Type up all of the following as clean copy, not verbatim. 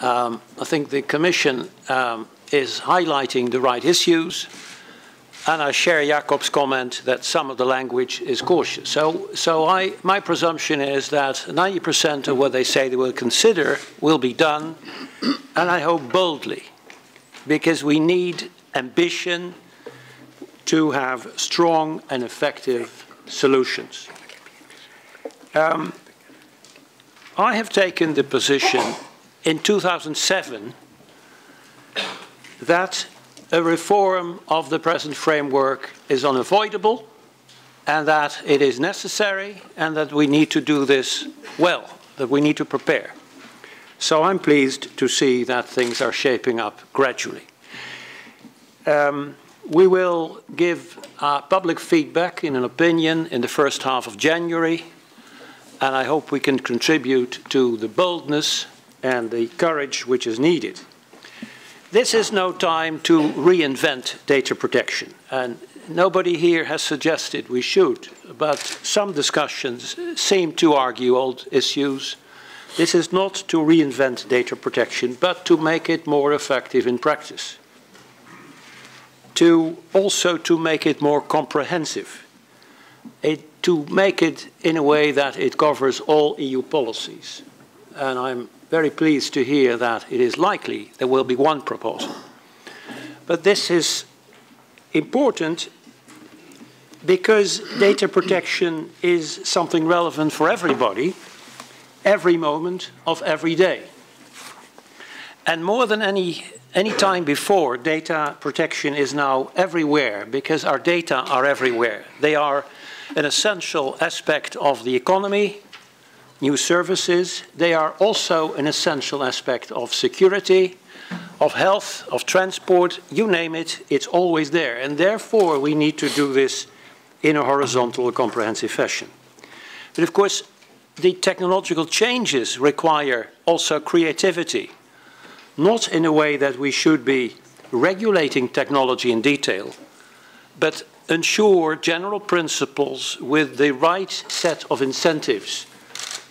I think the Commission is highlighting the right issues, and I share Jacob's comment that some of the language is cautious. So my presumption is that 90% of what they say they will consider will be done, and I hope boldly, because we need ambition to have strong and effective solutions. I have taken the position in 2007 that a reform of the present framework is unavoidable and that it is necessary and that we need to do this well, that we need to prepare. So I'm pleased to see that things are shaping up gradually. We will give public feedback in an opinion in the first half of January, and I hope we can contribute to the boldness and the courage which is needed. This is no time to reinvent data protection, and nobody here has suggested we should, but some discussions seem to argue old issues. This is not to reinvent data protection, but to make it more effective in practice. Also to make it more comprehensive, to make it in a way that it covers all EU policies. And I'm very pleased to hear that it is likely there will be one proposal. But this is important because data protection is something relevant for everybody, every moment of every day. And more than any time before, data protection is now everywhere because our data are everywhere. They are an essential aspect of the economy, new services. They are also an essential aspect of security, of health, of transport, you name it, it's always there. And therefore, we need to do this in a horizontal and comprehensive fashion. But of course, the technological changes require also creativity, not in a way that we should be regulating technology in detail, but ensure general principles with the right set of incentives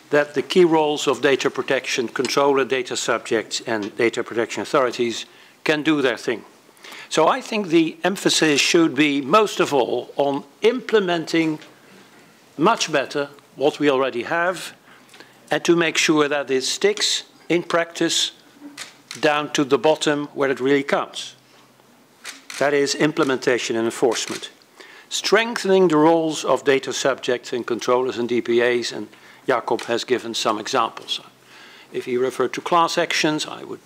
that the key roles of data protection, controller, data subjects, and data protection authorities can do their thing. So I think the emphasis should be, most of all, on implementing much better what we already have, and to make sure that it sticks in practice down to the bottom where it really counts. That is implementation and enforcement. Strengthening the roles of data subjects and controllers and DPAs, and Jacob has given some examples. If he referred to class actions, I would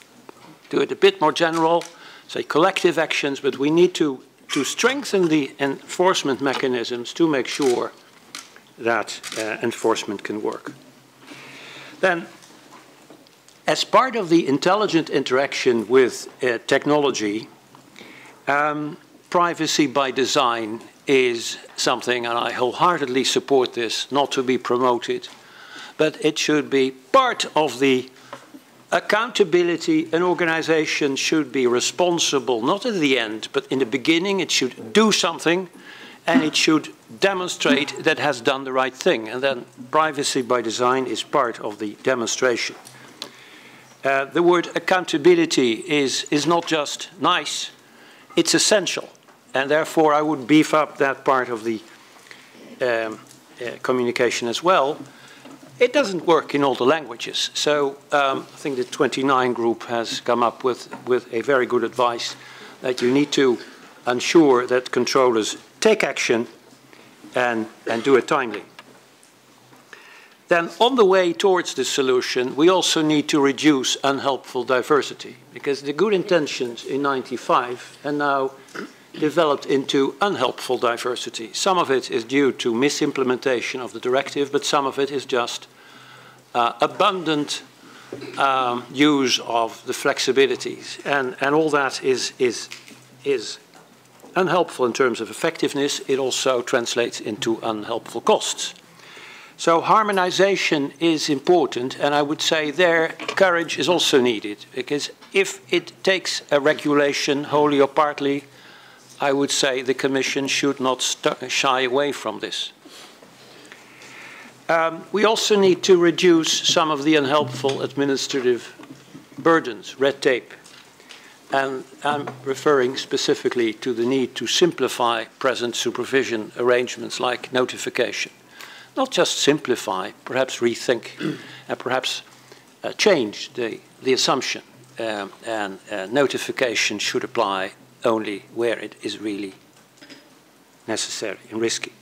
do it a bit more general, say collective actions, but we need to strengthen the enforcement mechanisms to make sure that enforcement can work. Then, as part of the intelligent interaction with technology, privacy by design is something, and I wholeheartedly support this, not to be promoted, but it should be part of the accountability. An organization should be responsible, not at the end, but in the beginning. It should do something, and it should demonstrate that it has done the right thing. And then privacy by design is part of the demonstration. The word accountability is not just nice, it's essential. And therefore, I would beef up that part of the communication as well. It doesn't work in all the languages. So I think the 29 group has come up with a very good advice that you need to ensure that controllers take action and do it timely. Then on the way towards the solution, we also need to reduce unhelpful diversity, because the good intentions in '95 are now developed into unhelpful diversity. Some of it is due to misimplementation of the directive, but some of it is just abundant use of the flexibilities. And all that is unhelpful in terms of effectiveness. It also translates into unhelpful costs. So harmonization is important, and I would say there courage is also needed, because if it takes a regulation wholly or partly, I would say the Commission should not shy away from this. We also need to reduce some of the unhelpful administrative burdens, red tape. And I'm referring specifically to the need to simplify present supervision arrangements like notification. Not just simplify, perhaps rethink, and perhaps change the assumption. And notification should apply only where it is really necessary and risky.